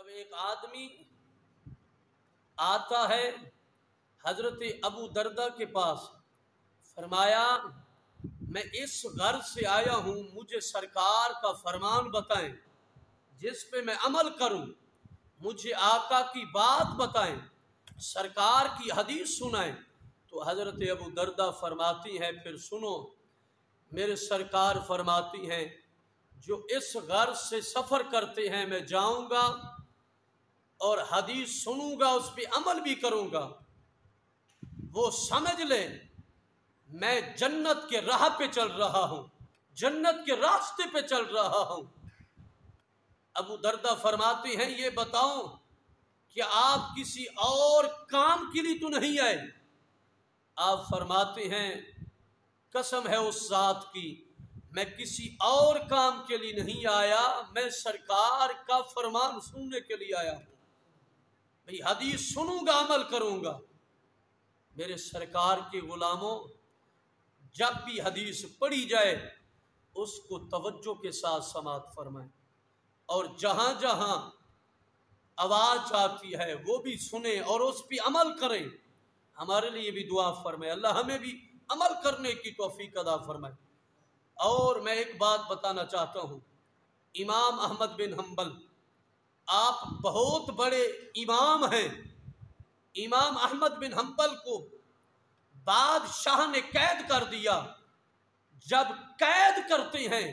جب ایک آدمی آتا ہے حضرت ابو دردہ کے پاس، فرمایا میں اس غرض سے آیا ہوں، مجھے سرکار کا فرمان بتائیں جس پہ میں عمل کروں، مجھے آقا کی بات بتائیں، سرکار کی حدیث سنائیں۔ تو حضرت ابو دردہ فرماتی ہیں پھر سنو، میرے سرکار فرماتی ہیں جو اس غرض سے سفر کرتے ہیں میں جاؤں گا اور حدیث سنوں گا، اس پہ عمل بھی کروں گا، وہ سمجھ لے میں جنت کے راہ پہ چل رہا ہوں، جنت کے راستے پہ چل رہا ہوں۔ ابو دردہ فرماتے ہیں یہ بتاؤ کہ آپ کسی اور کام کے لیے تو نہیں آئے؟ آپ فرماتے ہیں قسم ہے اس ذات کی میں کسی اور کام کے لیے نہیں آیا، میں سرکار کا فرمان سننے کے لیے آیا ہوں، بھئی حدیث سنوں گا، عمل کروں گا۔ میرے سرکار کے غلاموں، جب بھی حدیث پڑھی جائے اس کو توجہ کے ساتھ سماعت فرمائیں، اور جہاں جہاں آواز آتی ہے وہ بھی سنیں اور اس پہ عمل کریں۔ ہمارے لیے بھی دعا فرمائے، اللہ ہمیں بھی عمل کرنے کی توفیق عطا فرمائے۔ اور میں ایک بات بتانا چاہتا ہوں، امام احمد بن حنبل آپ بہت بڑے امام ہیں۔ امام احمد بن حنبل کو بادشاہ نے قید کر دیا۔ جب قید کرتے ہیں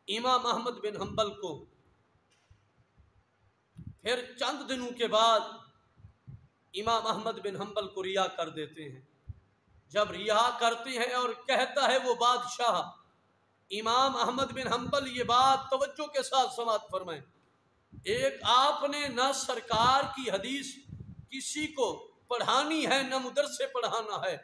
امام احمد بن حنبل کو، پھر چند دنوں کے بعد امام احمد بن حنبل کو رہا کر دیتے ہیں۔ جب رہا کرتے ہیں اور کہتا ہے وہ بادشاہ، امام احمد بن حنبل یہ بات توجہ کے ساتھ سماعت فرمائیں، ایک آپ نے نہ سرکار کی حدیث کسی کو پڑھانی ہے نہ مدرسے پڑھانا ہے،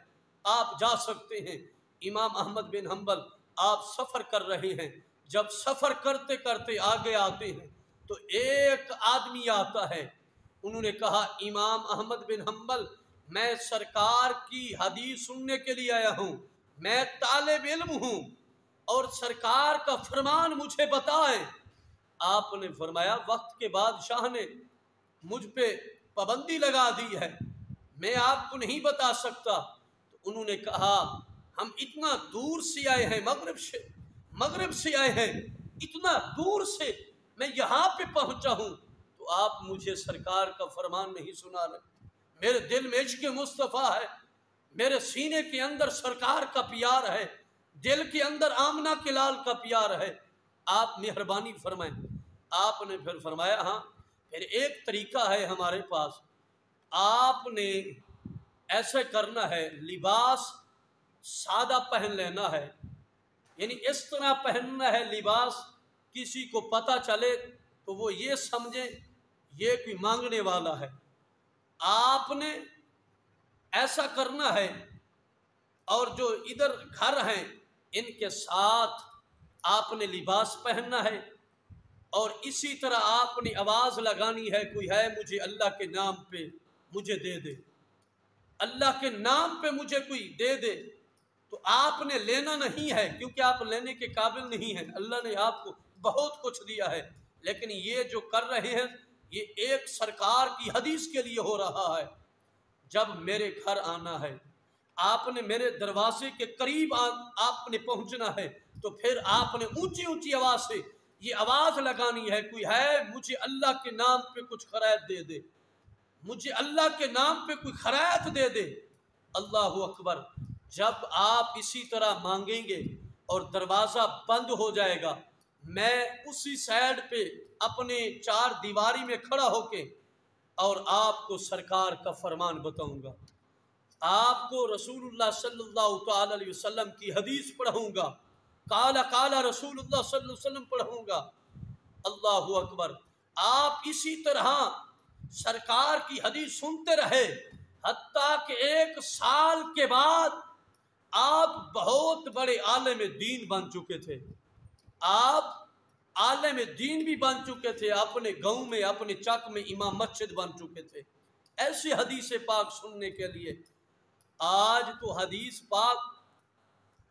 آپ جا سکتے ہیں۔ امام احمد بن حنبل آپ سفر کر رہے ہیں، جب سفر کرتے کرتے آگے آتے ہیں تو ایک آدمی آتا ہے، انہوں نے کہا امام احمد بن حنبل میں سرکار کی حدیث سننے کے لیے آیا ہوں، میں طالب علم ہوں اور سرکار کا فرمان مجھے بتائیں۔ آپ نے فرمایا وقت کے بادشاہ نے مجھ پہ پابندی لگا دی ہے، میں آپ کو نہیں بتا سکتا۔ تو انہوں نے کہا ہم اتنا دور سے آئے ہیں، مغرب سے آئے ہیں، اتنا دور سے میں یہاں پہ پہنچا ہوں، تو آپ مجھے سرکار کا فرمان نہیں سنا رہے؟ میرے دل میں عشق مصطفیٰ ہے، میرے سینے کے اندر سرکار کا پیار ہے، دل کے اندر آمنہ کے لال کا پیار ہے، آپ مہربانی فرمائیں۔ آپ نے پھر فرمایا ہاں پھر ایک طریقہ ہے ہمارے پاس، آپ نے ایسے کرنا ہے، لباس سادہ پہن لینا ہے، یعنی اس طرح پہننا ہے لباس کسی کو پتہ چلے تو وہ یہ سمجھے یہ کوئی مانگنے والا ہے۔ آپ نے ایسا کرنا ہے، اور جو ادھر گھر ہیں ان کے ساتھ آپ نے لباس پہننا ہے، اور اسی طرح آپ نے آواز لگانی ہے کوئی ہے مجھے اللہ کے نام پہ مجھے دے دے، اللہ کے نام پہ مجھے کوئی دے دے، تو آپ نے لینا نہیں ہے کیونکہ آپ لینے کے قابل نہیں ہیں، اللہ نے آپ کو بہت کچھ دیا ہے، لیکن یہ جو کر رہے ہیں یہ ایک سرکار کی حدیث کے لیے ہو رہا ہے۔ جب میرے گھر آنا ہے، آپ نے میرے دروازے کے قریب آپ نے پہنچنا ہے، تو پھر آپ نے اونچی اونچی آواز سے یہ آواز لگانی ہے کوئی ہے مجھے اللہ کے نام پہ کچھ خیرات دے دے، مجھے اللہ کے نام پہ کوئی خیرات دے دے۔ اللہ اکبر۔ جب آپ اسی طرح مانگیں گے اور دروازہ بند ہو جائے گا، میں اسی سائڈ پہ اپنے چار دیواری میں کھڑا ہو کے اور آپ کو سرکار کا فرمان بتاؤں گا، آپ کو رسول اللہ صلی اللہ تعالی علیہ وسلم کی حدیث پڑھوں گا، قال رسول اللہ صلی اللہ علیہ وسلم پڑھوں گا۔ اللہ اکبر۔ آپ اسی طرح سرکار کی حدیث سنتے رہے، حتیٰ کہ 1 سال کے بعد آپ بہت بڑے عالم دین بن چکے تھے، آپ عالم دین بھی بن چکے تھے، اپنے گاؤں میں اپنے چک میں امام مسجد بن چکے تھے ایسی حدیث پاک سننے کے لیے۔ آج تو حدیث پاک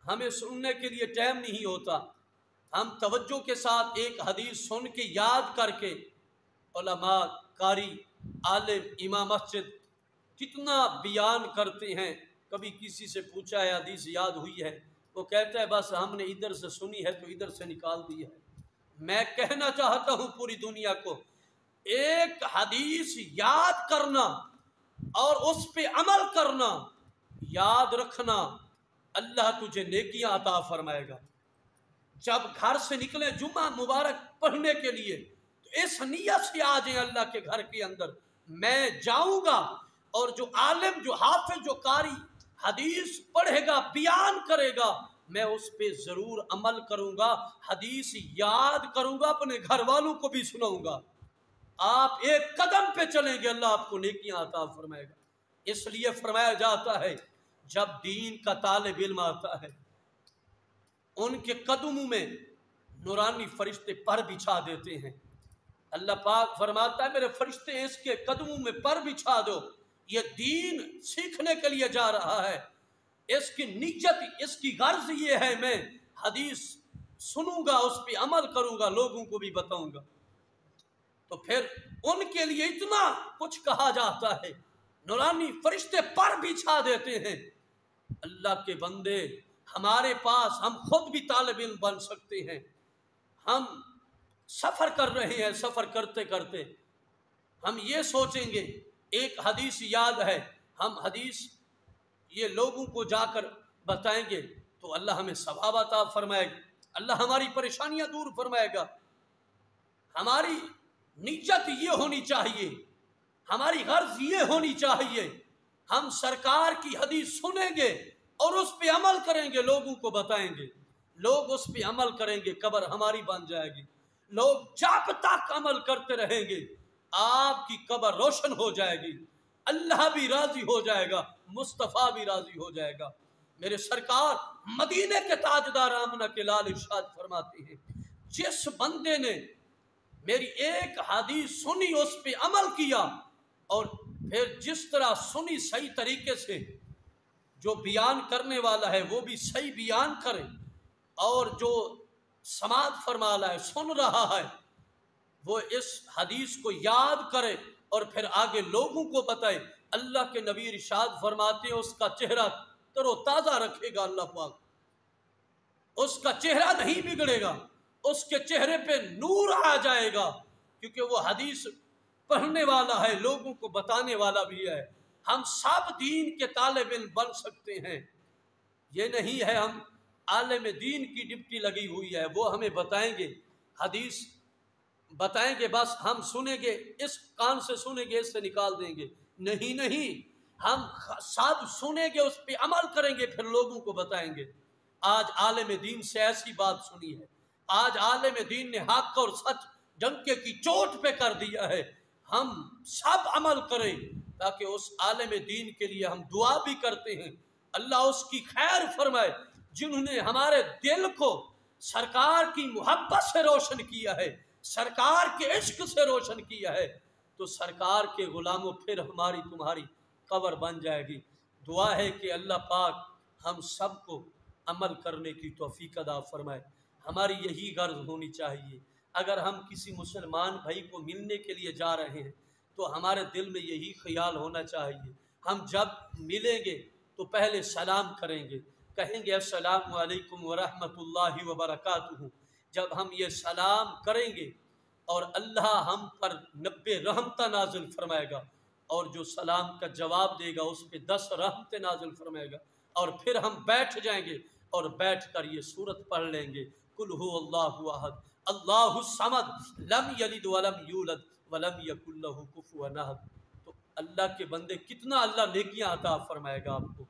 ہمیں سننے کے لیے ٹائم نہیں ہوتا، ہم توجہ کے ساتھ ایک حدیث سن کے یاد کر کے उलमा, कारी, आलिम, इमाम मस्जिद कितना बयान करते हैं। कभी किसी से पूछा है, हदीस याद हुई है, वो कहता है बस हमने इधर से सुनी है तो इधर से निकाल दी है। मैं कहना चाहता हूँ पूरी दुनिया को, एक हदीस याद करना और उस पे अमल करना, याद रखना, अल्लाह तुझे नेकियां अता फरमाएगा। जब घर से निकले जुम्मा मुबारक पढ़ने के लिए तो इस नियत से आ जाए अल्लाह के घर के अंदर, मैं जाऊंगा और जो आलिम, जो हाफिज, जो कारी हदीस पढ़ेगा, बयान करेगा, मैं उस पे जरूर अमल करूंगा, हदीस याद करूंगा, अपने घर वालों को भी सुनाऊंगा। आप एक कदम पे चलेंगे, अल्लाह आपको नेकियां अता फरमाएगा। इसलिए फरमाया जाता है जब दीन का तालिब इल्म आता है, उनके कदमों में नूरानी फरिश्ते पर बिछा देते हैं। अल्लाह पाक फरमाता है मेरे फरिश्ते इसके कदमों में पर बिछा दो, ये दीन सीखने के लिए जा रहा है, इसकी नियत, इसकी गर्ज ये है मैं हदीस सुनूंगा, उस पर अमल करूंगा, लोगों को भी बताऊंगा। तो फिर उनके लिए इतना कुछ कहा जाता है, नूरानी फरिश्ते पर बिछा देते हैं। अल्लाह के बंदे, हमारे पास, हम खुद भी तालिब इल्म बन सकते हैं। हम सफ़र कर रहे हैं, सफ़र करते करते हम ये सोचेंगे एक हदीस याद है, हम हदीस ये लोगों को जाकर बताएंगे तो अल्लाह हमें सवाब अता फरमाएगा, अल्लाह हमारी परेशानियां दूर फरमाएगा। हमारी नियत ये होनी चाहिए, हमारी गर्ज ये होनी चाहिए, हम सरकार की हदीस सुनेंगे और उस पे अमल करेंगे, लोगों को बताएंगे, लोग उस पे अमल करेंगे, कब्र हमारी बन जाएगी। लोग जब तक अमल करते रहेंगे आपकी कब्र रोशन हो जाएगी, अल्लाह भी राजी हो जाएगा, मुस्तफ़ा भी राजी हो जाएगा। मेरे सरकार मदीने के ताजदार आमना के लाल इरशाद फरमाते हैं, जिस बंदे ने मेरी एक हदीस सुनी, उस पे अमल किया और फिर जिस तरह सुनी सही तरीके से, जो बयान करने वाला है वो भी सही बयान करे और जो समाअत फरमा रहा है, सुन रहा है, वो इस हदीस को याद करे और फिर आगे लोगों को बताए। अल्लाह के नबी इरशाद फरमाते हैं उसका चेहरा तरोताज़ा रखेगा अल्लाह पाक, उसका चेहरा नहीं बिगड़ेगा, उसके चेहरे पे नूर आ जाएगा, क्योंकि वो हदीस पढ़ने वाला है, लोगों को बताने वाला भी है। हम सब दीन के तालिब इल्म बन सकते हैं। ये नहीं है हम आलिम दीन की डिप्टी लगी हुई है, वो हमें बताएंगे, हदीस बताएंगे, बस हम सुनेंगे, इस कान से सुनेंगे, इससे निकाल देंगे। नहीं नहीं, हम सब सुनेंगे, उस पर अमल करेंगे, फिर लोगों को बताएंगे। आज आलिम दीन से ऐसी बात सुनी है, आज आलिम दीन ने हक और सच डंके की चोट पे कर दिया है। हम सब अमल करें ताकि उस आलिम दीन के लिए हम दुआ भी करते हैं, अल्लाह उसकी खैर फरमाए। जिन्होंने हमारे दिल को सरकार की मोहब्बत से रोशन किया है, सरकार के इश्क से रोशन किया है, तो सरकार के गुलामों फिर हमारी तुम्हारी कब्र बन जाएगी। दुआ है कि अल्लाह पाक हम सबको अमल करने की तौफीक अता फरमाए। हमारी यही गर्ज होनी चाहिए। अगर हम किसी मुसलमान भाई को मिलने के लिए जा रहे हैं तो हमारे दिल में यही ख्याल होना चाहिए, हम जब मिलेंगे तो पहले सलाम करेंगे, कहेंगे अस्सलामु अलैकुम व रहमतुल्लाहि व बरकातुहू। जब हम ये सलाम करेंगे और अल्लाह हम पर 90 रहमत नाजिल फरमाएगा और जो सलाम का जवाब देगा उस पर 10 रहमत नाजिल फरमाएगा, और फिर हम बैठ जाएंगे और बैठ कर ये सूरत पढ़ लेंगे, कुल हु अल्लाहु अहद अल्लाहु समद लम यलिद वलम यूलद वलम यकुल लहू कुफुवन अहद। तो अल्लाह के बंदे, कितना अल्लाह नेकियां अता फरमाएगा आपको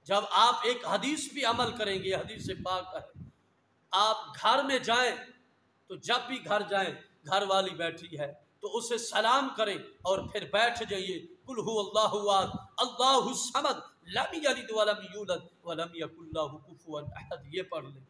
जब आप एक हदीस भी अमल करेंगे। हदीस से पाक है, आप घर में जाएं तो जब भी घर जाएं, घर वाली बैठी है तो उसे सलाम करें और फिर बैठ जाइए, कुल हु अल्लाहु अहद अल्लाहु समद लम यलिद वलम यूलद वलम यकुल लहू कुफुवन अहद, ये पढ़ लें।